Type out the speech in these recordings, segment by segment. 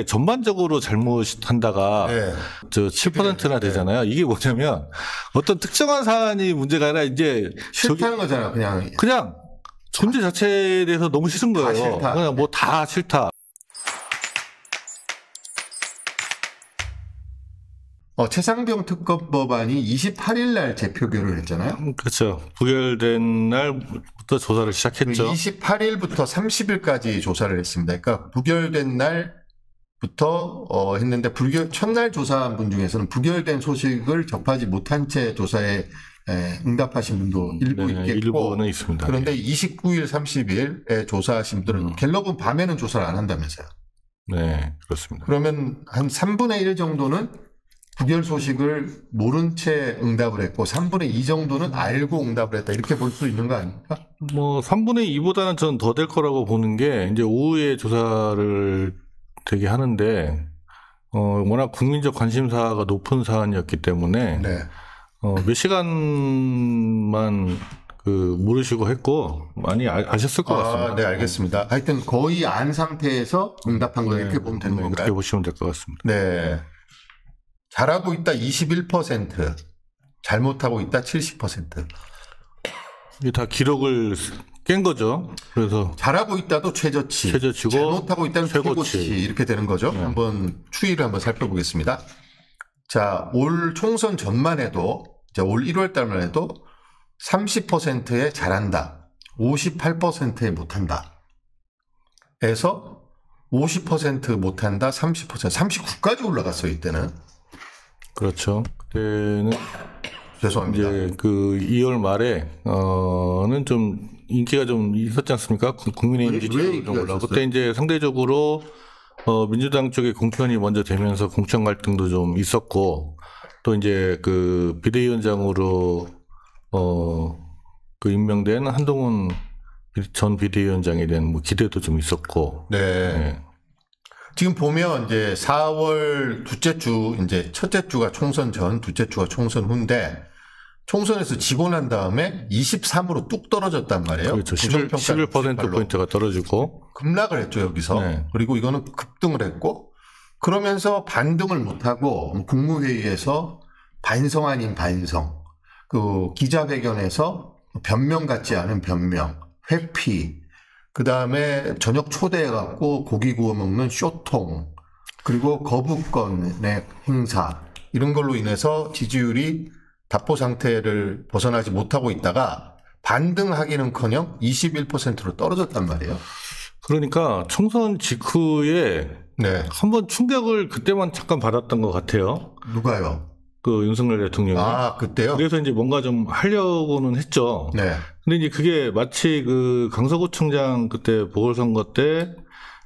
전반적으로 잘못한다가 네. 저 7%나 되잖아요. 이게 뭐냐면 어떤 특정한 사안이 문제가 아니라 이제 싫다는 거잖아요. 그냥 존재 자체에 대해서 너무 싫은 거예요. 다 싫다. 그냥 뭐 다 싫다. 최상병 특검 법안이 28일 날 재표결을 했잖아요. 그렇죠. 부결된 날부터 조사를 시작했죠. 28일부터 30일까지 조사를 했습니다. 그러니까 부결된 날부터 했는데 첫날 조사한 분 중에서는 부결된 소식을 접하지 못한 채 조사에 응답하신 분도 일부 있겠고 일부는 있습니다. 그런데 29일, 30일에 조사하신 분들은 갤럽은 밤에는 조사를 안 한다면서요. 네, 그렇습니다. 그러면 한 3분의 1 정도는 부결 소식을 모른 채 응답을 했고 3분의 2 정도는 알고 응답을 했다. 이렇게 볼 수 있는 거 아닙니까? 뭐 3분의 2보다는 전 더 될 거라고 보는 게 이제 오후에 조사를 되게 하는데 워낙 국민적 관심사가 높은 사안이었기 때문에 네. 몇 시간만 모르시고 했고 많이 아셨을 것 같습니다. 네, 알겠습니다. 하여튼 거의 안 상태에서 응답한 거 이렇게 보면 되는 건가요? 그렇게 보시면 될 것 같습니다. 네. 잘하고 있다 21%, 잘못하고 있다 70%. 이게 다 기록을 깬 거죠. 그래서 잘하고 있다도 최저치, 잘못하고 있다는 최고치 이렇게 되는 거죠. 네. 한번 추이를 한번 살펴보겠습니다. 자, 올 총선 전만 해도 올 1월 달만 해도 30%에 잘한다, 58%에 못한다. 에서 50% 못한다, 30%, 39까지 올라갔어요, 이때는. 그렇죠. 그때는 죄송합니다. 이제 2월 말에는 좀 인기가 좀 있었지 않습니까? 국민의힘 지지율이 좀 올라고 그때 이제 상대적으로 민주당 쪽에 공천이 먼저 되면서 공천 갈등도 좀 있었고 또 이제 비대위원장으로 임명된 한동훈 전 비대위원장에 대한 기대도 좀 있었고. 네. 네. 지금 보면 이제 4월 둘째 주, 이제 첫째 주가 총선 전, 둘째 주가 총선 후인데 총선에서 지고 난 다음에 23으로 뚝 떨어졌단 말이에요. 그렇죠. 11%포인트가 떨어지고. 급락을 했죠, 여기서. 네. 그리고 이거는 급등을 했고 그러면서 반등을 못하고 국무회의에서 반성 아닌 반성, 기자회견에서 변명 같지 않은 변명, 회피, 그 다음에 저녁 초대해갖고 고기 구워 먹는 쇼통, 그리고 거부권의 행사, 이런 걸로 인해서 지지율이 답보 상태를 벗어나지 못하고 있다가 반등하기는커녕 21%로 떨어졌단 말이에요. 그러니까 총선 직후에 네. 한번 충격을 그때만 잠깐 받았던 것 같아요. 누가요? 윤석열 대통령이. 그때요? 그래서 이제 뭔가 좀 하려고는 했죠. 네. 근데 이제 그게 마치 강서구청장 그때 보궐선거 때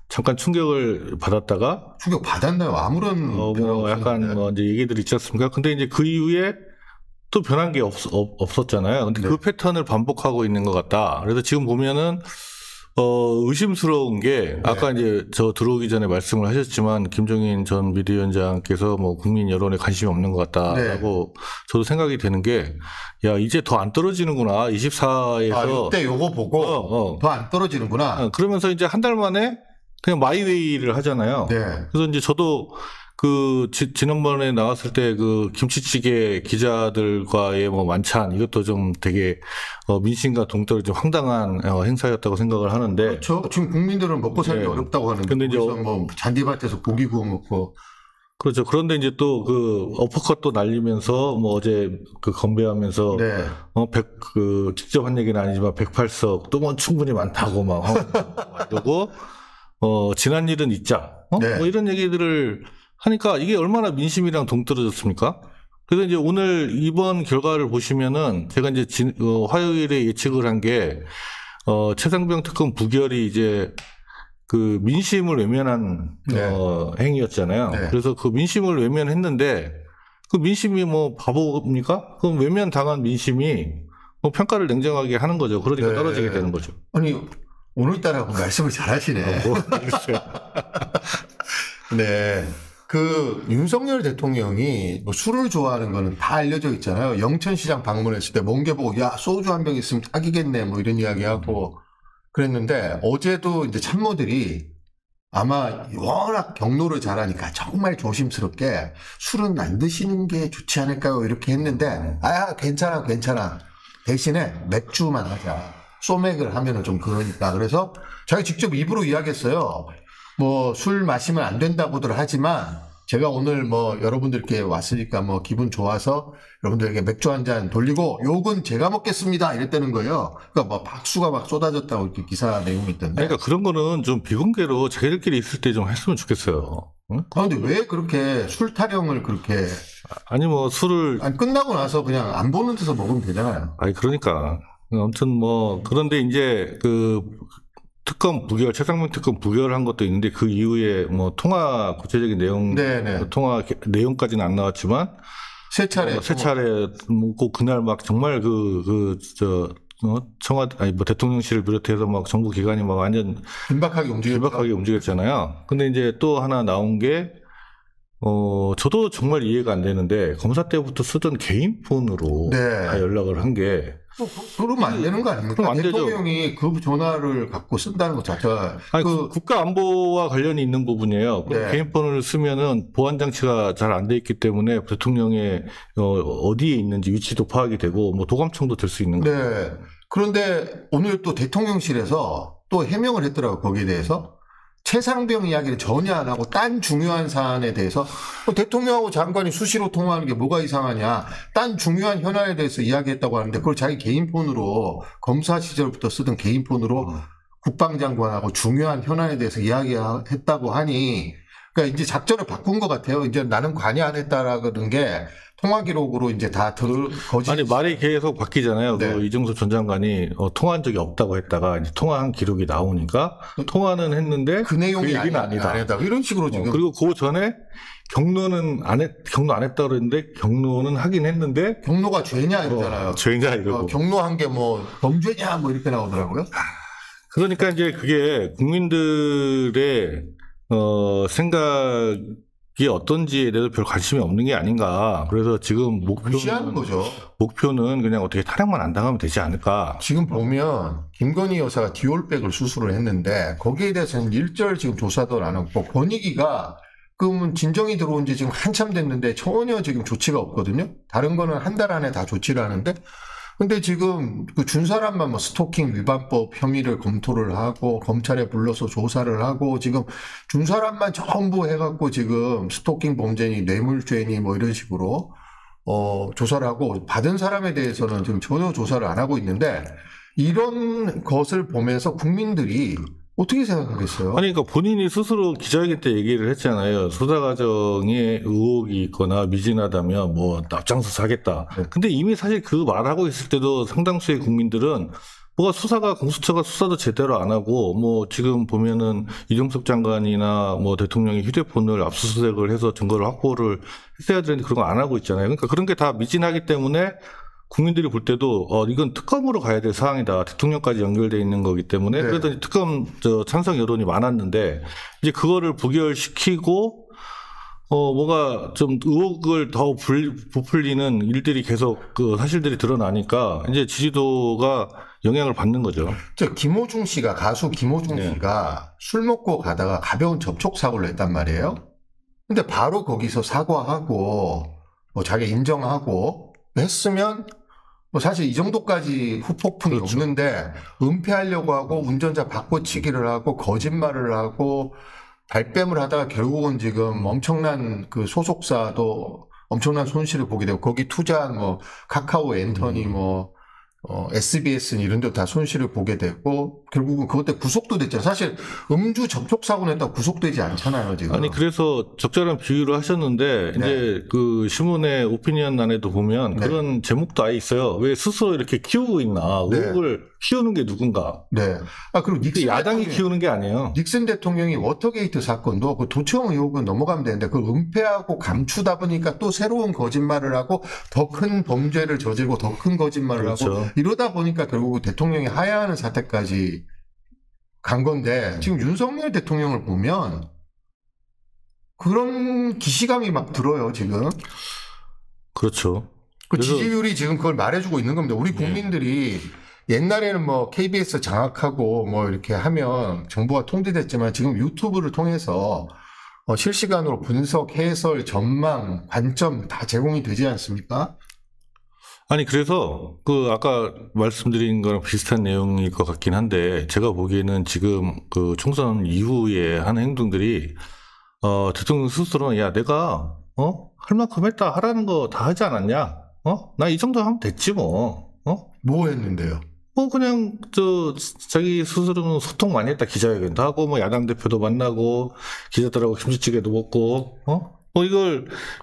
잠깐 충격을 받았다가. 충격 받았나요? 아무런. 약간 이제 얘기들이 있지 않습니까? 근데 이제 그 이후에 또 변한 게 없었잖아요. 근데 네. 그 패턴을 반복하고 있는 것 같다. 그래서 지금 보면은, 의심스러운 게, 아까 네. 이제 들어오기 전에 말씀을 하셨지만, 김종인 전 비대위원장께서 국민 여론에 관심이 없는 것 같다라고 네. 저도 생각이 되는 게, 야, 이제 더 안 떨어지는구나. 24에서. 이때 요거 보고, 더 안 떨어지는구나. 그러면서 이제 한 달 만에 그냥 마이웨이를 하잖아요. 네. 그래서 이제 저도 지난번에 나왔을 때 김치찌개 기자들과의 만찬, 이것도 좀 되게, 민심과 동떨어진 좀 황당한 행사였다고 생각을 하는데. 그렇죠. 지금 국민들은 먹고 살기 네. 어렵다고 하는데. 근데 이제 잔디밭에서 고기 구워 먹고. 그렇죠. 그런데 이제 또 어퍼컷도 날리면서 어제 건배하면서. 네. 직접 한 얘기는 아니지만 108석 또 충분히 많다고 이러고, 지난 일은 잊자. 네. 이런 얘기들을 하니까 이게 얼마나 민심이랑 동떨어졌습니까? 그래서 이제 오늘 이번 결과를 보시면은 제가 이제 화요일에 예측을 한 게 최상병 특검 부결이 이제 민심을 외면한 네. 행위였잖아요. 네. 그래서 민심을 외면했는데 민심이 바보입니까? 그럼 외면 당한 민심이 평가를 냉정하게 하는 거죠. 그러니까 네. 떨어지게 되는 거죠. 아니 오늘따라 말씀을 잘하시네. 네. 윤석열 대통령이 술을 좋아하는 거는 다 알려져 있잖아요. 영천시장 방문했을 때 멍게 보고, 야, 소주 한 병 있으면 딱이겠네, 이런 이야기 하고 그랬는데, 어제도 이제 참모들이 아마 워낙 경로를 잘하니까 정말 조심스럽게 술은 안 드시는 게 좋지 않을까요? 이렇게 했는데 괜찮아. 대신에 맥주만 하자. 소맥을 하면은 좀 그러니까. 그래서 자기 직접 입으로 이야기했어요. 뭐 술 마시면 안 된다고들 하지만 제가 오늘 뭐 여러분들께 왔으니까 뭐 기분 좋아서 여러분들에게 맥주 한 잔 돌리고 욕은 제가 먹겠습니다. 이랬다는 거예요. 그러니까 뭐 박수가 막 쏟아졌다고 이렇게 기사 내용이 있던데. 그러니까 그런 거는 좀 비공개로 자기들끼리 있을 때 좀 했으면 좋겠어요. 응? 근데 왜 그렇게 술 타령을 그렇게. 아니 뭐 술을. 아니 끝나고 나서 그냥 안 보는 데서 먹으면 되잖아요. 아니 그러니까. 아무튼 뭐 그런데 이제 그 특검 부결, 최상병 특검 부결한 것도 있는데 그 이후에 뭐 통화 구체적인 내용, 통화 내용까지는 안 나왔지만 세 차례 뭐 그날 막 정말 청와대 아니 뭐 대통령실을 비롯해서 막 정부 기관이 막 완전 긴박하게 움직였잖아요. 근데 이제 또 하나 나온 게 저도 정말 이해가 안 되는데 검사 때부터 쓰던 개인 폰으로 다 연락을 한 게. 그러면 안 되는 거 아닙니까? 그럼 안 대통령이 되죠. 그 전화를 갖고 쓴다는 것 자체가. 아니, 국가 안보와 관련이 있는 부분이에요. 개인 폰을 쓰면은 보안 장치가 잘 안 돼 있기 때문에 대통령의 어디에 있는지 위치도 파악이 되고 뭐 도감청도 될 수 있는 거예요. 네. 그런데 오늘 또 대통령실에서 또 해명을 했더라고요. 거기에 대해서. 최상병 이야기를 전혀 안 하고 딴 중요한 사안에 대해서 대통령하고 장관이 수시로 통화하는 게 뭐가 이상하냐. 딴 중요한 현안에 대해서 이야기했다고 하는데 그걸 자기 개인 폰으로 검사 시절부터 쓰던 개인 폰으로 국방장관하고 중요한 현안에 대해서 이야기했다고 하니 그러니까 이제 작전을 바꾼 것 같아요. 이제 나는 관여 안 했다라는 게 통화 기록으로 이제 다 거짓. 아니 말이 계속 바뀌잖아요. 그 이정수 전 장관이 통화한 적이 없다고 했다가 이제 통화한 기록이 나오니까 통화는 했는데 그 내용이 그 얘기는 아니다. 이런 식으로 지금. 그리고 그 전에 경로는 경로 안 했다 그랬는데 경로는 하긴 했는데 경로가 죄냐 이러잖아요. 죄냐 이러고 경로한 게 뭐 범죄냐 뭐 이렇게 나오더라고요. 그러니까 이제 그게 국민들의 생각이 어떤지에 대해서 별 관심이 없는 게 아닌가. 그래서 지금 무시하는 거죠. 목표는 그냥 어떻게 타령만 안 당하면 되지 않을까. 지금 보면 김건희 여사가 디올백을 수술을 했는데 거기에 대해서는 일절 지금 조사도 안 하고 권익위가 그러면 진정이 들어온 지 지금 한참 됐는데 전혀 지금 조치가 없거든요. 다른 거는 한 달 안에 다 조치를 하는데 근데 지금 그 준 사람만 뭐 스토킹 위반법 혐의를 검토를 하고 검찰에 불러서 조사를 하고 지금 준 사람만 전부 해갖고 지금 스토킹 범죄니 뇌물죄니 뭐 이런 식으로 조사를 하고 받은 사람에 대해서는 지금 전혀 조사를 안 하고 있는데 이런 것을 보면서 국민들이 어떻게 생각하겠어요? 아니, 그러니까 본인이 스스로 기자회견 때 얘기를 했잖아요. 수사 과정에 의혹이 있거나 미진하다면 뭐 앞장서서 하겠다. 근데 이미 사실 그 말하고 있을 때도 상당수의 국민들은 뭐가 수사가 공수처가 수사도 제대로 안 하고 뭐 지금 보면은 이종석 장관이나 뭐 대통령이 휴대폰을 압수수색을 해서 증거를 확보를 했어야 되는데 그런 거 안 하고 있잖아요. 그러니까 그런 게 다 미진하기 때문에 국민들이 볼 때도 이건 특검으로 가야 될 사항이다. 대통령까지 연결돼 있는 거기 때문에 그래도 특검 찬성 여론이 많았는데 이제 그거를 부결시키고 뭐가 좀 의혹을 더 부풀리는 일들이 계속 그 사실들이 드러나니까 이제 지지도가 영향을 받는 거죠. 김호중 씨가 가수 김호중 씨가 술 먹고 가다가 가벼운 접촉 사고를 했단 말이에요. 근데 바로 거기서 사과하고 뭐 자기 인정하고 했으면 뭐 사실 이 정도까지 후폭풍이 없는데 은폐하려고 하고 운전자 바꿔치기를 하고 거짓말을 하고 발뺌을 하다가 결국은 지금 엄청난 그 소속사도 엄청난 손실을 보게 되고 거기 투자한 뭐 카카오 엔터니 뭐 SBS는 이런 데 다 손실을 보게 되고 결국은 그것 때문에 구속도 됐잖아요. 사실 음주 접촉 사고 냈다고 구속되지 않잖아요, 지금. 아니 그래서 적절한 비유를 하셨는데 이제 그 신문의 오피니언란에도 보면 그런 제목도 아예 있어요. 왜 스스로 이렇게 키우고 있나? 의혹을 키우는 게 누군가? 그리고 닉슨 야당이 키우는 게 아니에요. 닉슨 대통령이 워터게이트 사건도 그 도청 의혹은 넘어가면 되는데 그걸 은폐하고 감추다 보니까 또 새로운 거짓말을 하고 더 큰 범죄를 저지르고 더 큰 거짓말을 하고 이러다 보니까 결국 대통령이 하야하는 사태까지 간 건데 지금 윤석열 대통령을 보면 그런 기시감이 막 들어요, 지금. 그렇죠. 그 지지율이 지금 그걸 말해주고 있는 겁니다. 우리 국민들이 옛날에는 뭐 KBS 장악하고 뭐 이렇게 하면 정보가 통제됐지만 지금 유튜브를 통해서 실시간으로 분석, 해설, 전망, 관점 다 제공이 되지 않습니까? 아니, 그래서 그 아까 말씀드린 거랑 비슷한 내용일 것 같긴 한데, 제가 보기에는 지금 그 총선 이후에 하는 행동들이 대통령 스스로는 야, 내가 할 만큼 했다, 하라는 거 다 하지 않았냐? 나 이 정도 하면 됐지 뭐. 뭐 했는데요? 뭐 그냥 자기 스스로는 소통 많이 했다. 기자회견도 하고 뭐 야당 대표도 만나고 기자들하고 김치찌개도 먹고 뭐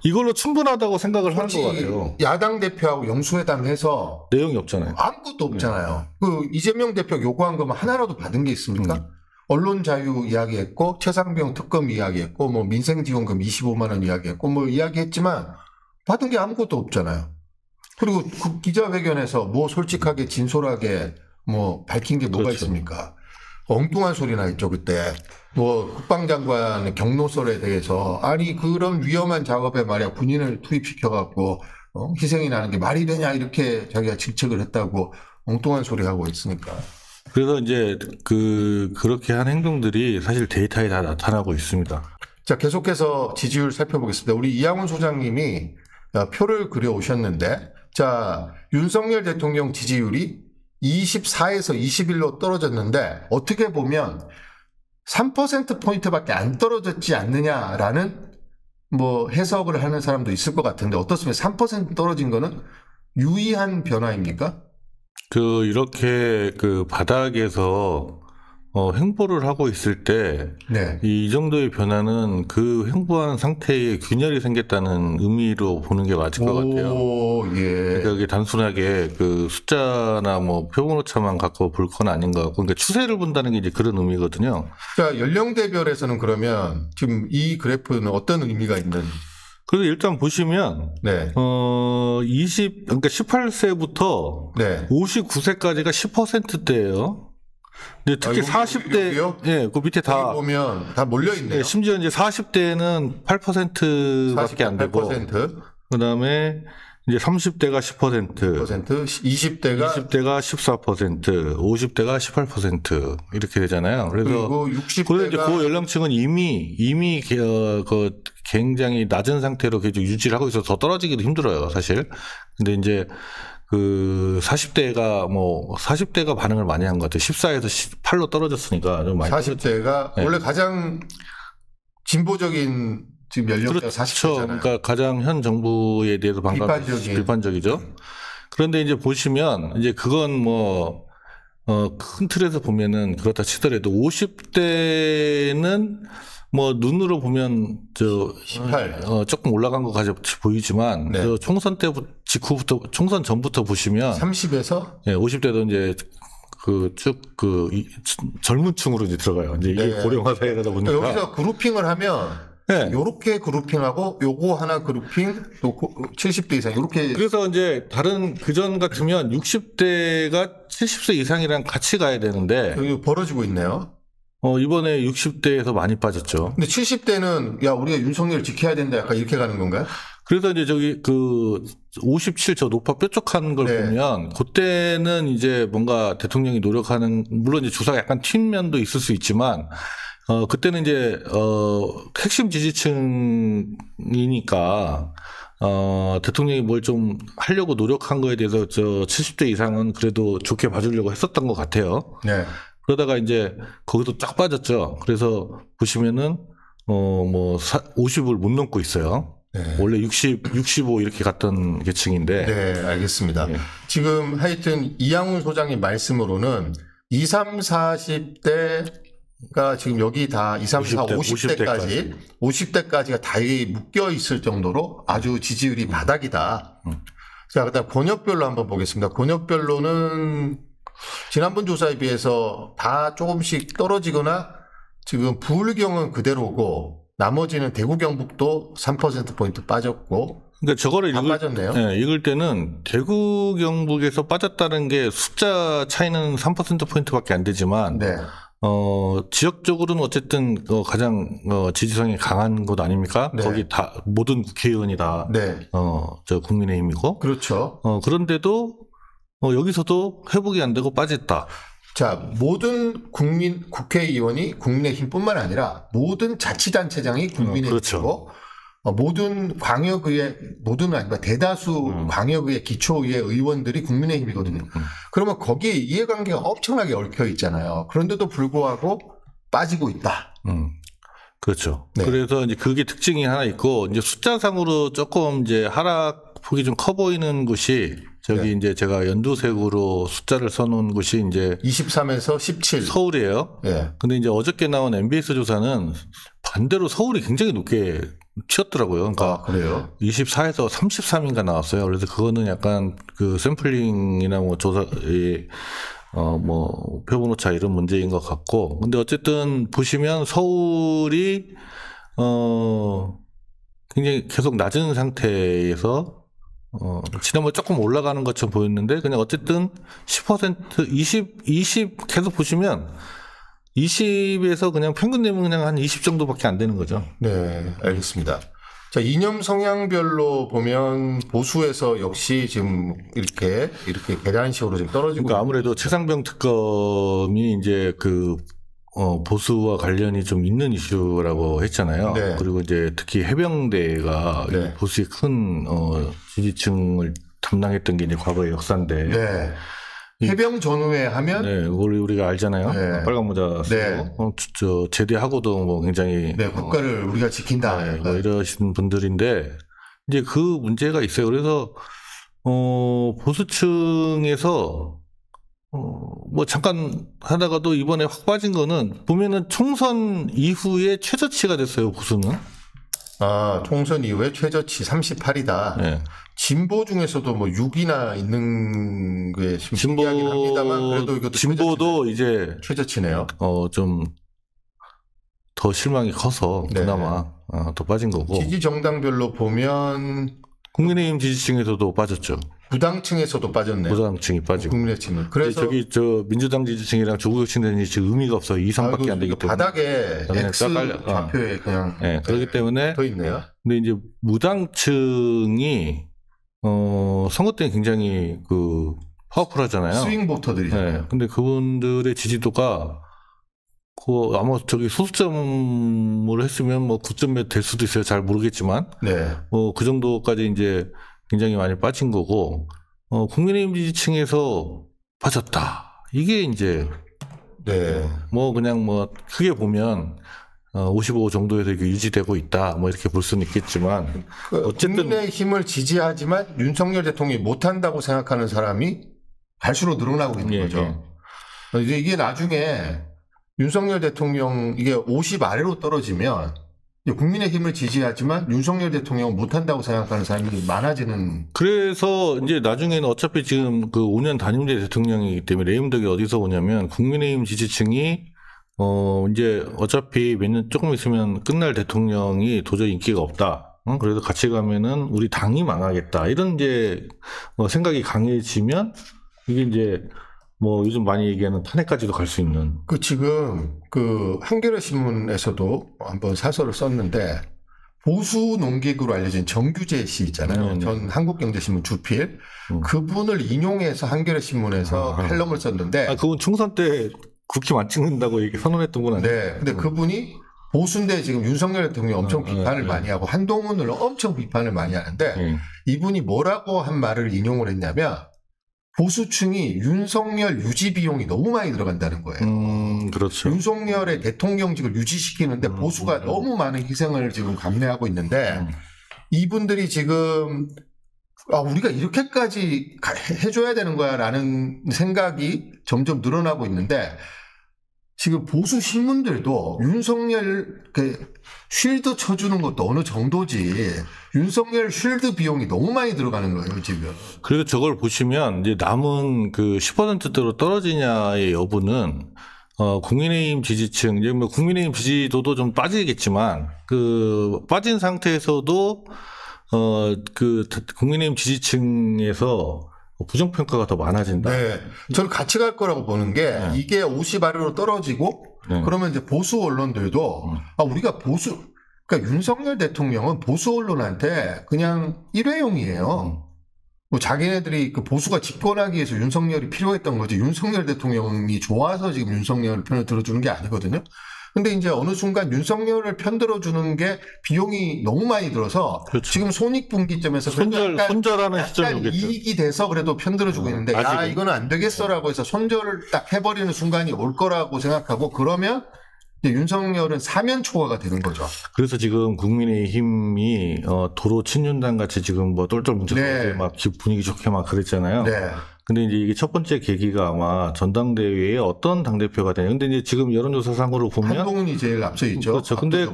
이걸로 충분하다고 생각을 하는 것 같아요. 야당 대표하고 영수회담해서 내용이 없잖아요. 아무것도 없잖아요. 그 이재명 대표 요구한 거만 하나라도 받은 게 있습니까? 언론 자유 이야기했고 최상병 특검 이야기했고 뭐 민생지원금 25만 원 이야기했고 뭐 이야기했지만 받은 게 아무것도 없잖아요. 그리고 그 기자회견에서 뭐 솔직하게 진솔하게 뭐 밝힌 게 뭐가 그렇죠. 있습니까? 엉뚱한 소리나 했죠 그때. 뭐 국방장관의 경로설에 대해서 아니 그런 위험한 작업에 말이야 군인을 투입시켜갖고 희생이 나는 게 말이 되냐 이렇게 자기가 질책을 했다고 엉뚱한 소리 하고 있으니까. 그래서 이제 그렇게 한 행동들이 사실 데이터에 다 나타나고 있습니다. 자, 계속해서 지지율 살펴보겠습니다. 우리 이양훈 소장님이 표를 그려 오셨는데, 자, 윤석열 대통령 지지율이 24에서 21로 떨어졌는데 어떻게 보면 3%포인트밖에 안 떨어졌지 않느냐라는 뭐 해석을 하는 사람도 있을 것 같은데 어떻습니까? 3% 떨어진 거는 유의한 변화입니까? 이렇게 바닥에서 횡보를 하고 있을 때, 네. 이 정도의 변화는 그 횡보한 상태에 균열이 생겼다는 의미로 보는 게 맞을 것 같아요. 예. 그러니까 이게 단순하게 숫자나 뭐 표본오차만 갖고 볼 건 아닌 것 같고, 그러니까 추세를 본다는 게 이제 그런 의미거든요. 자, 연령대별에서는 그러면 지금 이 그래프는 어떤 의미가 있는? 그래서 일단 보시면, 네. 그러니까 18세부터 네. 59세까지가 10%대예요. 근데 특히 40대, 예, 그 밑에 다 보면 다 몰려 있네요. 예, 심지어 이제 40대는 8%밖에 안 되고, 8%. 그다음에 이제 30대가 10%, 20대가 14%, 50대가 18% 이렇게 되잖아요. 그래서 그리고 60대가 이제 그 연령층은 이미 굉장히 낮은 상태로 계속 유지를 하고 있어서 더 떨어지기도 힘들어요, 사실. 근데 이제 40대가 반응을 많이 한 것 같아요. 14에서 18로 떨어졌으니까 좀 많이 40대가 네. 원래 가장 진보적인 지금 연령대가 그렇죠. 40대잖아요. 그러니까 가장 현 정부에 대해서 비판적이죠. 그런데 이제 보시면 이제 그건 큰 틀에서 보면은 그렇다 치더라도 50대는 눈으로 보면 18 조금 올라간 것 같이 보이지만 네. 총선 직후부터 총선 전부터 보시면 30에서 50대도 이제 젊은 층으로 이제 들어가요. 이제 이게 네. 고령화 사회다 보니까 여기서 그룹핑을 하면 네. 요렇게 그룹핑하고 요거 하나 그룹핑 또 70대 이상 요렇게. 그래서 이제 다른 그전 같으면 60대가 70세 이상이랑 같이 가야 되는데 여기 벌어지고 있네요. 이번에 60대에서 많이 빠졌죠. 근데 70대는 야 우리가 윤석열 지켜야 된다 약간 이렇게 가는 건가요? 그래서 이제 57 저 높아 뾰족한 걸 네. 보면 그때는 이제 뭔가 대통령이 노력하는, 물론 이제 주사가 약간 튄 면도 있을 수 있지만 그때는 이제 핵심 지지층이니까 대통령이 뭘 좀 하려고 노력한 거에 대해서 70대 이상은 그래도 좋게 봐주려고 했었던 것 같아요. 네. 그러다가 이제 거기도 쫙 빠졌죠. 그래서 보시면은 50을 못 넘고 있어요. 네. 원래 65 이렇게 갔던 계층인데. 네, 알겠습니다. 네. 지금 하여튼 이양훈 소장님 말씀으로는 20, 30, 40대가 지금 여기 다 20, 30, 50대까지가 다 묶여 있을 정도로 아주 지지율이 바닥이다. 자, 그다음 권역별로 한번 보겠습니다. 권역별로는 지난번 조사에 비해서 다 조금씩 떨어지거나 지금 부울경은 그대로고 나머지는 대구 경북도 3%포인트 빠졌고. 그러니까 저거를 빠졌네요. 읽을 때는 대구 경북에서 빠졌다는 게 숫자 차이는 3%포인트밖에 안 되지만 네. 지역적으로는 어쨌든 가장 지지성이 강한 곳 아닙니까? 네. 거기 다 모든 국회의원이 다 네. 국민의힘이고. 그렇죠. 그런데도 여기서도 회복이 안 되고 빠졌다. 자, 모든 국회의원이 국민의힘뿐만 아니라 모든 자치단체장이 국민의힘이고 그렇죠. 모든 광역의회, 모두는 아니고 대다수 광역의회, 기초의회 의원들이 국민의힘이거든요. 그러면 거기에 이해관계가 엄청나게 얽혀 있잖아요. 그런데도 불구하고 빠지고 있다. 그렇죠. 네. 그래서 이제 그게 특징이 하나 있고, 이제 숫자상으로 조금 이제 하락폭이 좀 커 보이는 곳이 저기 네. 이제 제가 연두색으로 숫자를 써놓은 곳이 이제 23에서 17 서울이에요. 네. 근데 이제 어저께 나온 MBS 조사는 반대로 서울이 굉장히 높게 튀었더라고요. 그러니까 그래요? 24에서 33인가 나왔어요. 그래서 그거는 약간 그 샘플링이나 뭐 조사의 뭐 표본오차 이런 문제인 것 같고, 근데 어쨌든 보시면 서울이 굉장히 계속 낮은 상태에서 지난번에 조금 올라가는 것처럼 보였는데, 그냥 어쨌든 10%, 20 계속 보시면 20에서 그냥 평균 되면 그냥 한 20 정도밖에 안 되는 거죠. 네, 알겠습니다. 자, 이념 성향별로 보면 보수에서 역시 지금 이렇게 계단식으로 지금 떨어지고. 그러니까 아무래도 최상병 특검이 이제 그 보수와 관련이 좀 있는 이슈라고 했잖아요. 네. 그리고 이제 특히 해병대가 네. 보수의 큰 지지층을 담당했던 게 이제 과거의 역사인데. 네. 해병 전후에 하면 네, 우리가 알잖아요. 네. 빨간 모자 쓰고 네. 저 제대하고도 뭐 굉장히 네, 국가를 우리가 지킨다. 네, 뭐 이러신 분들인데 이제 그 문제가 있어요. 그래서 보수층에서 뭐 잠깐 하다가도 이번에 확 빠진 거는 보면은 총선 이후에 최저치가 됐어요. 보수는. 아, 총선 이후에 최저치 38이다. 네. 진보 중에서도 뭐 6이나 있는 게 신기하긴 합니다만 그래도 이것도 진보도 이제 최저치네요. 좀 더 실망이 커서 네. 그나마 더 빠진 거고. 지지 정당별로 보면 국민의힘 지지층에서도 빠졌죠. 무당층에서도 빠졌네요. 무당층이 빠지고. 국민의힘은. 그래서 저기 민주당 지지층이랑 조국 지지층이 지금 의미가 없어요. 2, 3밖에 안 되기 때문에. 바닥에 X 좌표에 그냥. 네, 그렇기 때문에. 더 있네요. 근데 이제 무당층이 선거 때는 굉장히 파워풀하잖아요. 스윙 보터들이잖아요. 네, 근데 그분들의 지지도가 아마 저기 소수점으로 했으면 뭐 9점 몇 될 수도 있어요. 잘 모르겠지만. 네. 그 정도까지 이제 굉장히 많이 빠진 거고, 국민의힘 지지층에서 빠졌다. 이게 이제, 네. 그냥 크게 보면, 55 정도에서 이게 유지되고 있다. 뭐 이렇게 볼 수는 있겠지만. 어쨌든. 국민의힘을 지지하지만 윤석열 대통령이 못한다고 생각하는 사람이 갈수록 늘어나고 있는 거죠. 이제 이게 나중에 윤석열 대통령 이게 50 아래로 떨어지면 국민의힘을 지지하지만 윤석열 대통령 못한다고 생각하는 사람이 많아지는. 그래서 이제 나중에는 어차피 지금 그 5년 단임제 대통령이기 때문에 레임덕이 어디서 오냐면 국민의힘 지지층이 이제 어차피 몇 년 조금 있으면 끝날 대통령이 도저히 인기가 없다. 그래서 같이 가면은 우리 당이 망하겠다. 이런 이제 생각이 강해지면 이게 이제 요즘 많이 얘기하는 탄핵까지도 갈 수 있는. 지금 한겨레 신문에서도 한번 사설을 썼는데 보수 농객으로 알려진 정규재 씨 있잖아요. 전 한국경제신문 주필. 그분을 인용해서 한겨레 신문에서 칼럼을 썼는데. 그분 총선 때 국힘 안 찍는다고 얘기 선언했던 분 아니에요? 네. 근데 그분이 보수인데 지금 윤석열 대통령이 엄청 비판을 많이 하고 한동훈을 엄청 비판을 많이 하는데 이분이 뭐라고 한 말을 인용을 했냐면 보수층이 윤석열 유지 비용이 너무 많이 들어간다는 거예요. 그렇죠. 윤석열의 대통령직을 유지시키는데 보수가 너무 많은 희생을 지금 감내하고 있는데 이분들이 지금 우리가 이렇게까지 해줘야 되는 거야 라는 생각이 점점 늘어나고 있는데 지금 보수 신문들도 윤석열 쉴드 쳐주는 것도 어느 정도지 윤석열 쉴드 비용이 너무 많이 들어가는 거예요 지금. 그래서 저걸 보시면 이제 남은 10%대로 떨어지냐의 여부는 국민의힘 지지층, 이제 국민의힘 지지도도 좀 빠지겠지만 빠진 상태에서도 국민의힘 지지층에서 부정평가가 더 많아진다. 네. 저는 같이 갈 거라고 보는 게 이게 50 아래로 떨어지고 그러면 이제 보수 언론들도 우리가 그러니까 윤석열 대통령은 보수 언론한테 그냥 일회용이에요. 뭐 자기네들이 그 보수가 집권하기 위해서 윤석열이 필요했던 거지 윤석열 대통령이 좋아서 지금 윤석열 편을 들어주는 게 아니거든요. 근데 이제 어느 순간 윤석열을 편들어주는 게 비용이 너무 많이 들어서 그렇죠. 지금 손익분기점에서 손절하는 시점이 이익이 돼서 그래도 편들어주고 있는데 야 이거는 안 되겠어라고 해서 손절을 딱 해버리는 순간이 올 거라고 생각하고 그러면 윤석열은 사면 초과가 되는 거죠. 그래서 지금 국민의힘이 도로 친윤단 같이 지금 뭐 똘똘 뭉쳐서 네. 막 분위기 좋게 막 그랬잖아요. 네. 근데 이제 이게 첫 번째 계기가 아마 전당대회에 어떤 당대표가 되냐. 근데 이제 지금 여론조사상으로 보면 한동훈이 제일 앞서 있죠. 그렇죠. 근데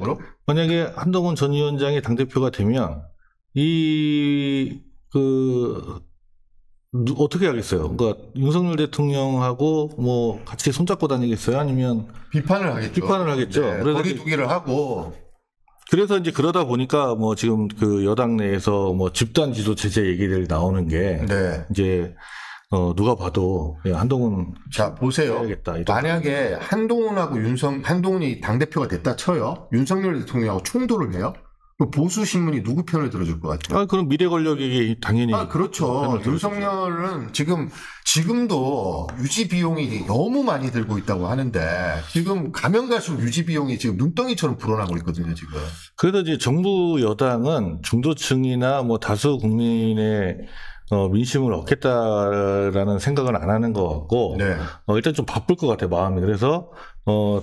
만약에 한동훈 전 위원장이 당대표가 되면 어떻게 하겠어요? 그러니까 윤석열 대통령하고 뭐 같이 손잡고 다니겠어요? 아니면 비판을 하겠죠. 네, 그래서 거리두기를 하고. 그래서 이제 그러다 보니까 뭐 지금 그 여당 내에서 뭐 집단 지도 체제 얘기들이 나오는 게 네. 이제 누가 봐도 한동훈 자 보세요. 해야겠다, 만약에 한동훈이 당대표가 됐다 쳐요. 윤석열 대통령하고 충돌을 해요. 보수 신문이 누구 편을 들어줄 것 같아요? 그럼 미래 권력에게 당연히. 그렇죠. 윤석열은 지금도 유지 비용이 너무 많이 들고 있다고 하는데 지금 가면 갈수록 유지 비용이 지금 눈덩이처럼 불어나고 있거든요, 지금. 그래서 이제 정부 여당은 중도층이나 뭐 다수 국민의 민심을 얻겠다라는 생각은 안 하는 것 같고, 네. 일단 좀 바쁠 것 같아요, 마음이. 그래서,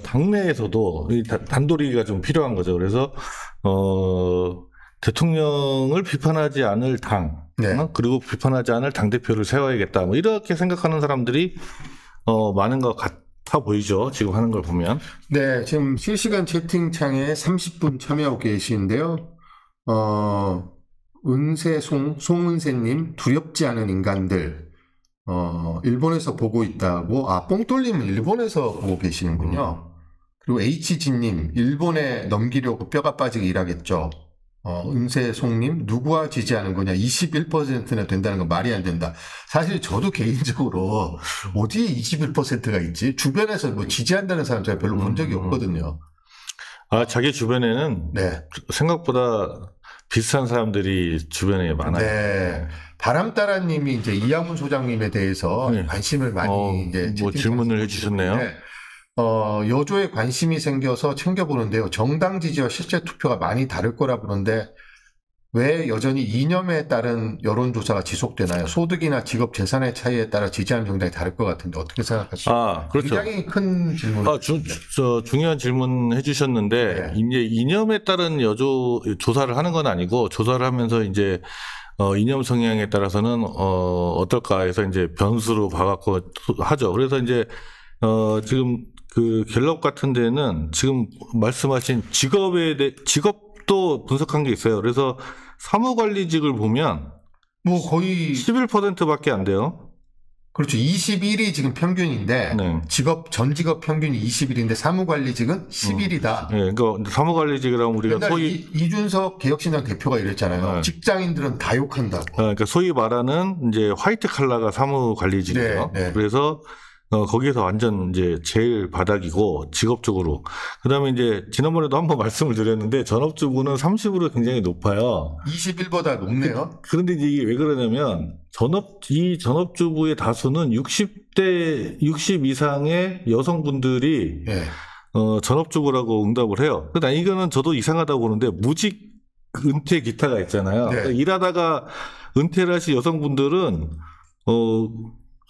당내에서도 단도리가 좀 필요한 거죠. 그래서, 대통령을 비판하지 않을 당, 네. 그리고 비판하지 않을 당대표를 세워야겠다. 뭐 이렇게 생각하는 사람들이, 많은 것 같아 보이죠. 지금 하는 걸 보면. 네. 지금 실시간 채팅창에 30분 참여하고 계시는데요. 송은세님, 두렵지 않은 인간들, 일본에서 보고 있다고, 뽕돌님은 일본에서 보고 계시는군요. 그리고 HG님, 일본에 넘기려고 뼈가 빠지게 일하겠죠. 은세송님, 누구와 지지하는 거냐, 21%나 된다는 건 말이 안 된다. 사실 저도 개인적으로, 어디에 21%가 있지? 주변에서 뭐 지지한다는 사람 제가 별로 본 적이 없거든요. 자기 주변에는 네. 생각보다 비슷한 사람들이 주변에 많아요. 네. 바람따라님이 이제 이양훈 소장님에 대해서 네. 관심을 많이 이제 뭐 질문을 해주셨네요. 네. 여조에 관심이 생겨서 챙겨보는데요. 정당 지지와 실제 투표가 많이 다를 거라 보는데 왜 여전히 이념에 따른 여론조사가 지속되나요? 소득이나 직업 재산의 차이에 따라 지지하는 정당이 다를 것 같은데 어떻게 생각하십니까? 그렇죠. 굉장히 큰 질문. 중요한 질문 해주셨는데, 네. 이제 이념에 따른 조사를 하는 건 아니고, 조사를 하면서 이제, 이념 성향에 따라서는, 어떨까 해서 이제 변수로 봐갖고 하죠. 그래서 이제, 지금 그 갤럽 같은 데는 지금 말씀하신 직업도 분석한 게 있어요. 그래서 사무관리직을 보면 뭐 거의 11%밖에 안 돼요. 그렇죠. 21이 지금 평균인데 네. 전 직업 평균이 21인데 사무관리직은 11이다. 네, 그러니까 사무관리직이라면 우리가 소위 이준석 개혁신당 대표가 이랬잖아요. 네. 직장인들은 다 욕한다고. 그러니까 소위 말하는 이제 화이트 칼라가 사무관리직이에요. 네, 네. 그래서 거기에서 완전 이제 제일 바닥이고 직업적으로. 그다음에 이제 지난번에도 한번 말씀을 드렸는데 전업주부는 30으로 굉장히 높아요. 21보다 높네요. 그런데 이게 왜 그러냐면 이 전업주부의 다수는 60 이상의 여성분들이 네. 전업주부라고 응답을 해요. 그러니까 이거는 저도 이상하다고 보는데 무직 은퇴 기타가 있잖아요. 네. 그러니까 일하다가 은퇴를 하신 여성분들은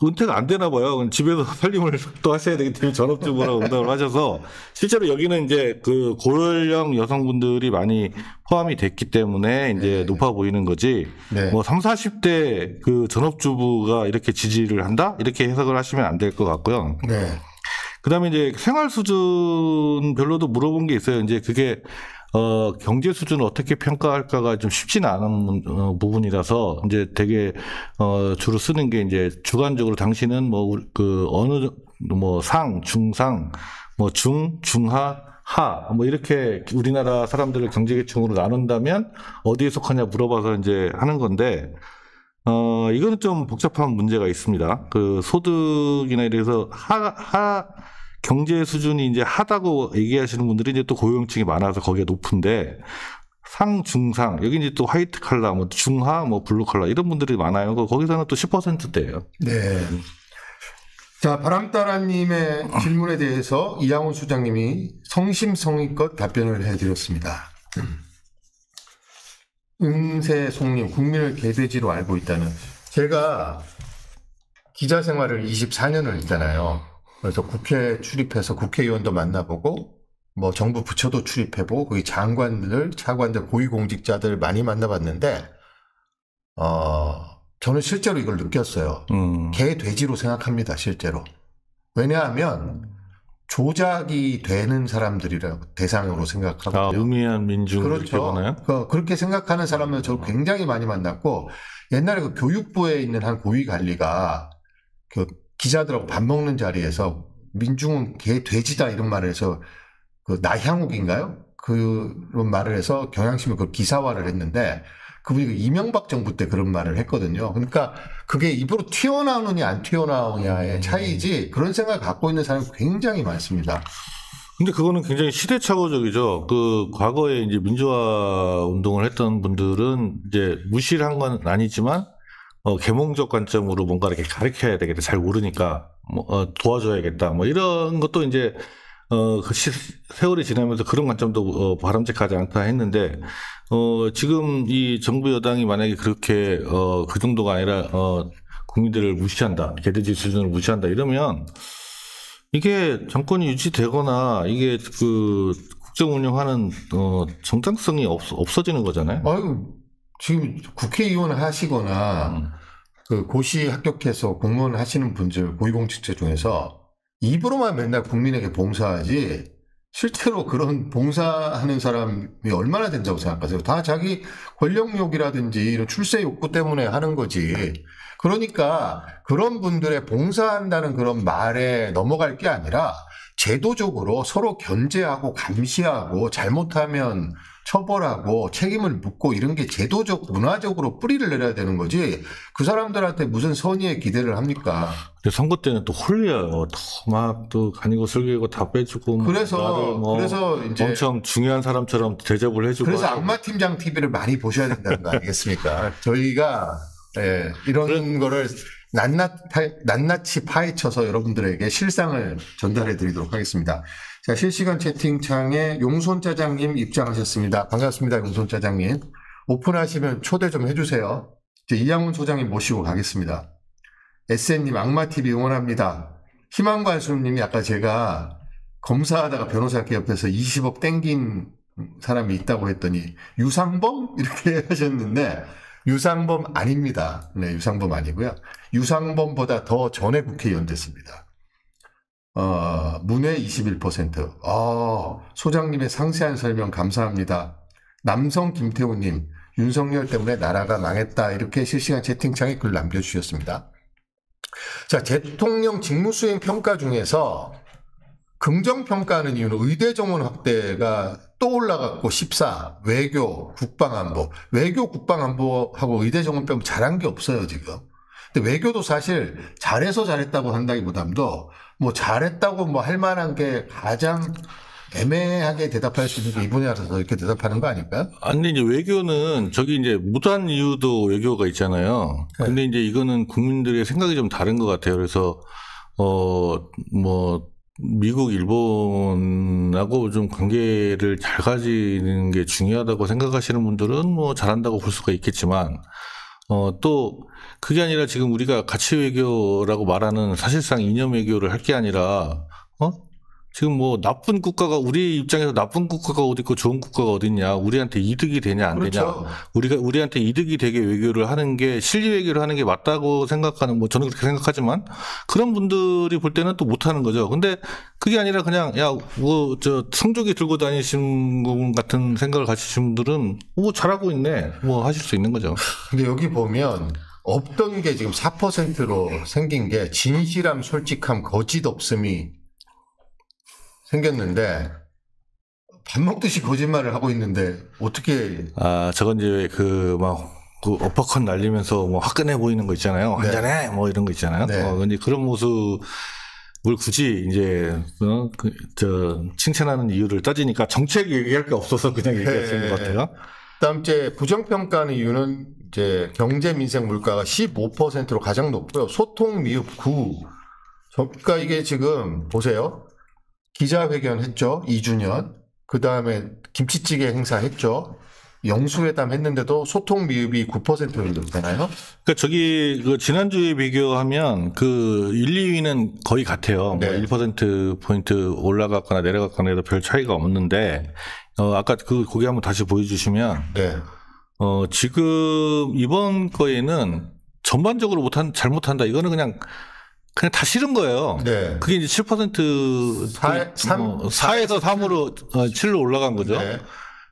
은퇴가 안 되나 봐요. 집에서 살림을 또 하셔야 되기 때문에 전업주부라고 응답을 하셔서 실제로 여기는 이제 그 고연령 여성분들이 많이 포함이 됐기 때문에 이제 네. 높아 보이는 거지. 네. 뭐 30, 40대 그 전업주부가 이렇게 지지를 한다? 이렇게 해석을 하시면 안 될 것 같고요. 네. 그다음에 이제 생활 수준별로도 물어본 게 있어요. 이제 그게 경제 수준을 어떻게 평가할까가 좀 쉽지는 않은 부분이라서 이제 되게 주로 쓰는 게 이제 주관적으로 당신은 어느 상, 중상, 중하, 하 이렇게 우리나라 사람들을 경제 계층으로 나눈다면 어디에 속하냐 물어봐서 이제 하는 건데 이거는 좀 복잡한 문제가 있습니다. 그 소득이나 이래서 경제 수준이 이제 하다고 얘기하시는 분들이 이제 또 고용층이 많아서 거기가 높은데 상중상, 여기 이제 또 화이트 칼라, 뭐 중하, 뭐 블루 칼라 이런 분들이 많아요. 거기서는 또 10%대예요. 네. 자, 바람따라님의 질문에 대해서 이양훈 소장님이 성심성의껏 답변을 해드렸습니다. 은세송님, 국민을 개돼지로 알고 있다는. 제가 기자 생활을 24년을 했잖아요. 그래서 국회 출입해서 국회의원도 만나보고, 뭐 정부 부처도 출입해보고, 거기 장관들, 차관들, 고위공직자들 많이 만나봤는데, 저는 실제로 이걸 느꼈어요. 개, 돼지로 생각합니다, 실제로. 왜냐하면 조작이 되는 사람들이라고 대상으로 생각하고. 음미한 민중. 그렇죠. 그렇게 생각하는 사람을 저 굉장히 많이 만났고, 옛날에 그 교육부에 있는 한 고위 관리가 그 기자들하고 밥 먹는 자리에서 민중은 개, 돼지다 이런 말을 해서 그 나향욱인가요? 그런 말을 해서 경향신문 그걸 기사화를 했는데, 그분이 그 이명박 정부 때 그런 말을 했거든요. 그러니까 그게 입으로 튀어나오느냐 안 튀어나오냐의 차이지, 그런 생각을 갖고 있는 사람이 굉장히 많습니다. 근데 그거는 굉장히 시대착오적이죠. 그 과거에 이제 민주화 운동을 했던 분들은 이제 무시를 한 건 아니지만 계몽적 관점으로 뭔가 이렇게 가르쳐야 되겠다. 잘 모르니까 도와줘야겠다. 뭐 이런 것도 이제 그 세월이 지나면서 그런 관점도 바람직하지 않다 했는데, 지금 이 정부 여당이 만약에 그렇게 그 정도가 아니라 국민들을 무시한다, 개돼지 수준을 무시한다 이러면 이게 정권이 유지되거나 이게 그 국정 운영하는 정당성이 없어지는 거잖아요. 아유, 지금 국회의원 하시거나 그 고시 합격해서 공무원 하시는 분들, 고위공직자 중에서 입으로만 맨날 국민에게 봉사하지 실제로 그런 봉사하는 사람이 얼마나 된다고 생각하세요? 다 자기 권력욕이라든지 이런 출세 욕구 때문에 하는 거지. 그러니까 그런 분들의 봉사한다는 그런 말에 넘어갈 게 아니라 제도적으로 서로 견제하고 감시하고 잘못하면 처벌하고 책임을 묻고 이런 게 제도적, 문화적으로 뿌리를 내려야 되는 거지, 그 사람들한테 무슨 선의의 기대를 합니까? 선거 때는 또 홀려요. 막 또 간이고 슬기고 다 빼주고. 그래서 이제 엄청 중요한 사람처럼 대접을 해주고. 그래서 악마팀장 TV를 많이 보셔야 된다는 거 아니겠습니까? 저희가 이런 거를 낱낱이 파헤쳐서 여러분들에게 실상을 전달해 드리도록 하겠습니다. 자, 실시간 채팅창에 용손짜장님 입장하셨습니다. 반갑습니다, 용손짜장님. 오픈하시면 초대 좀 해주세요. 이제 이양훈 소장님 모시고 가겠습니다. SN님, 악마TV 응원합니다. 희망관수님이 아까 제가 검사하다가 변호사께 옆에서 20억 땡긴 사람이 있다고 했더니 유상범? 이렇게 하셨는데, 유상범 아닙니다. 네, 유상범 아니고요. 유상범보다 더 전에 국회의원 됐습니다. 문외 21%. 소장님의 상세한 설명 감사합니다. 남성 김태우님, 윤석열 때문에 나라가 망했다. 이렇게 실시간 채팅창에 글 남겨주셨습니다. 자, 대통령 직무수행 평가 중에서 긍정평가하는 이유는 의대 정원 확대가 또 올라갔고 14, 외교, 국방안보. 외교, 국방안보하고 의대 정원 빼면 잘한 게 없어요, 지금. 근데 외교도 사실 잘해서 잘했다고 한다기보다도 뭐 잘했다고 뭐 할 만한 게 가장 애매하게 대답할 수 있는 게 이분에 알아서 이렇게 대답하는 거 아닐까요? 아니, 이제 외교는 저기 이제 무단 이유도 외교가 있잖아요. 근데 이제 이거는 국민들의 생각이 좀 다른 것 같아요. 그래서, 미국, 일본하고 좀 관계를 잘 가지는 게 중요하다고 생각하시는 분들은 뭐 잘한다고 볼 수가 있겠지만, 또 그게 아니라 지금 우리가 가치 외교라고 말하는 사실상 이념 외교를 할 게 아니라, 지금 뭐 나쁜 국가가, 우리 입장에서 나쁜 국가가 어디 있고 좋은 국가가 어디 있냐, 우리한테 이득이 되냐 안 그렇죠. 되냐, 우리한테 이득이 되게 외교를 하는 게, 실리 외교를 하는 게 맞다고 생각하는, 뭐 저는 그렇게 생각하지만 그런 분들이 볼 때는 또 못하는 거죠. 근데 그게 아니라 그냥 성조기 들고 다니신 분 같은 생각을 가지신 분들은 뭐 잘하고 있네, 뭐 하실 수 있는 거죠. 근데 여기 보면 없던 게 지금 4%로 생긴 게 진실함, 솔직함, 거짓 없음이 생겼는데, 밥 먹듯이 거짓말을 하고 있는데 어떻게? 저건 이제 그 어퍼컷 날리면서 뭐 화끈해 보이는 거 있잖아요. 네. 한잔해 뭐 이런 거 있잖아요. 네. 근데 그런 모습을 굳이 이제 칭찬하는 이유를 따지니까 정책 얘기할 게 없어서 그냥 얘기하시는 것 같아요. 그다음 이제 부정평가하는 이유는 이제 경제 민생 물가가 15%로 가장 높고요. 소통 미흡 9. 그러니까 이게 지금 보세요. 기자회견 했죠. 2주년. 그다음에 김치찌개 행사 했죠. 영수회담 했는데도 소통 미흡이 9% 정도 되나요? 그러니까 저기 그 지난주에 비교하면 그 1, 2위는 거의 같아요. 네. 뭐 1%포인트 올라갔거나 내려갔거나 해도 별 차이가 없는데 아까 거기 한번 다시 보여주시면 네. 지금 이번 거에는 전반적으로 잘못한다. 이거는 그냥 다 싫은 거예요. 네. 그게 이제 7% 4에서 3으로 7로 올라간 거죠. 네.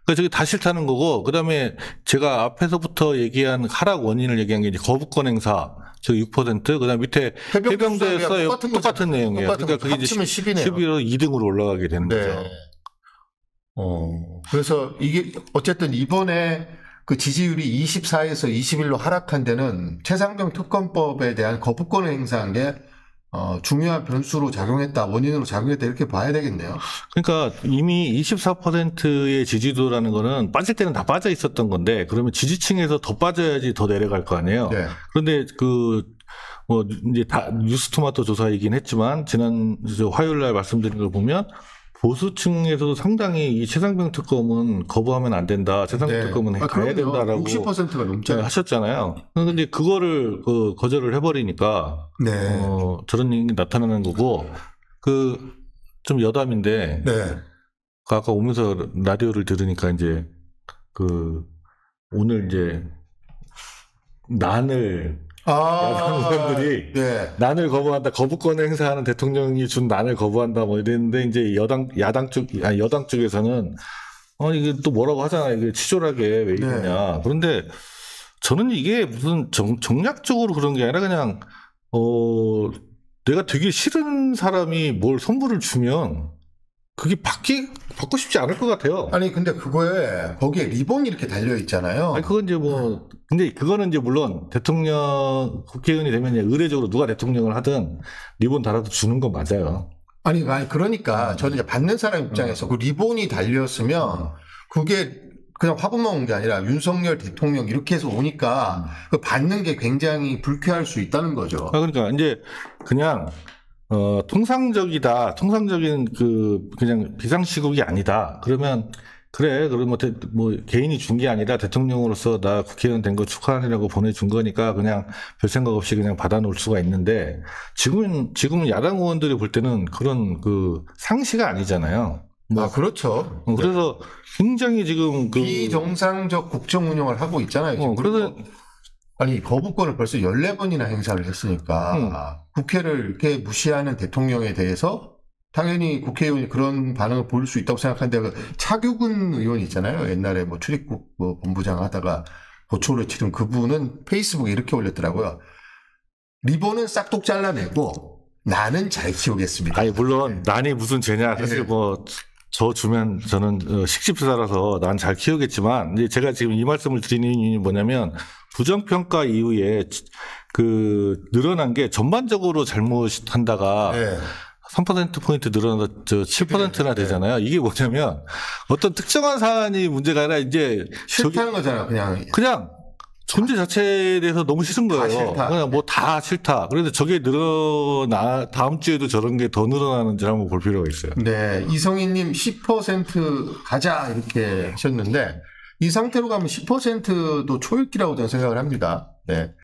그러니까 저게 다 싫다는 거고, 그 다음에 제가 앞에서부터 얘기한 하락 원인을 얘기한 게 이제 거부권 행사, 저 6%, 그 다음에 밑에 해병대 써요. 똑같은 내용이에요. 그러니까 그게 이제 11로 2등으로 올라가게 되는 네. 거죠. 그래서 이게 어쨌든 이번에 그 지지율이 24에서 21로 하락한 데는 최상병 특검법에 대한 거부권을 행사한 게 중요한 변수로 작용했다, 원인으로 작용했다 이렇게 봐야 되겠네요. 그러니까 이미 24%의 지지도라는 거는 빠질 때는 다 빠져 있었던 건데 그러면 지지층에서 더 빠져야지 더 내려갈 거 아니에요. 네. 그런데 이제 다 뉴스토마토 조사이긴 했지만 지난 화요일 날 말씀드린 걸 보면 보수층에서도 상당히 이 최상병 특검은 거부하면 안 된다. 최상병 특검은 가야 된다라고 60%가 넘잖아요. 하셨잖아요. 그런데 거절을 해버리니까 네. 저런 일이 나타나는 거고 좀 여담인데 네. 아까 오면서 라디오를 들으니까 이제 오늘 이제 난을 야당 의원들이 네. 난을 거부한다, 거부권 행사하는 대통령이 준 난을 거부한다 뭐 이랬는데 이제 여당 쪽에서는 이게 또 뭐라고 하잖아요. 이게 치졸하게 왜 이러냐. 네. 그런데 저는 이게 무슨 정략적으로 그런 게 아니라 그냥 내가 되게 싫은 사람이 뭘 선물을 주면 그게 받고 싶지 않을 것 같아요. 아니, 근데 거기에 리본이 이렇게 달려 있잖아요. 아니, 그건 이제 근데 그거는 이제 물론 국회의원이 되면 의례적으로 누가 대통령을 하든 리본 달아서 주는 건 맞아요. 아니, 그러니까 저는 이제 받는 사람 입장에서 그 리본이 달렸으면 그게 그냥 화분만 온 게 아니라 윤석열 대통령 이렇게 해서 오니까 그 받는 게 굉장히 불쾌할 수 있다는 거죠. 그러니까 이제 그냥 통상적인 그냥 비상시국이 아니다. 그러면 그래, 그러면 뭐 개인이 준 게 아니라 대통령으로서 나 국회의원 된 거 축하하느라고 보내준 거니까 그냥 별 생각 없이 그냥 받아놓을 수가 있는데 지금은 야당 의원들이 볼 때는 그런 상시가 아니잖아요. 그렇죠. 그래서 굉장히 지금 비정상적 국정 운영을 하고 있잖아요. 지금. 그래서 아니, 거부권을 벌써 14번이나 행사를 했으니까 국회를 이렇게 무시하는 대통령에 대해서 당연히 국회의원이 그런 반응을 보일 수 있다고 생각하는데 차규근 의원 있잖아요. 옛날에 출입국 본부장 하다가 고초를 치른 그분은 페이스북에 이렇게 올렸더라고요. 리본은 싹둑 잘라내고 나는 잘 키우겠습니다. 아니, 물론 난이 무슨 죄냐. 사실 저 주면 저는 식집사라서 난 잘 키우겠지만 이제 제가 지금 이 말씀을 드리는 이유는 뭐냐면 부정평가 이후에 늘어난 게 전반적으로 잘못한다가 3%포인트 늘어나서 7%나 되잖아요. 이게 뭐냐면 어떤 특정한 사안이 문제가 아니라 이제 싫다는 거잖아요. 그냥 존재 자체에 대해서 너무 싫은 거예요. 다 싫다. 그냥 다 싫다. 그런데 저게 다음 주에도 저런 게 더 늘어나는지 한번 볼 필요가 있어요. 네. 이성희님 10% 가자 이렇게 하셨는데 이 상태로 가면 10%도 초읽기라고 저는 생각을 합니다. 네.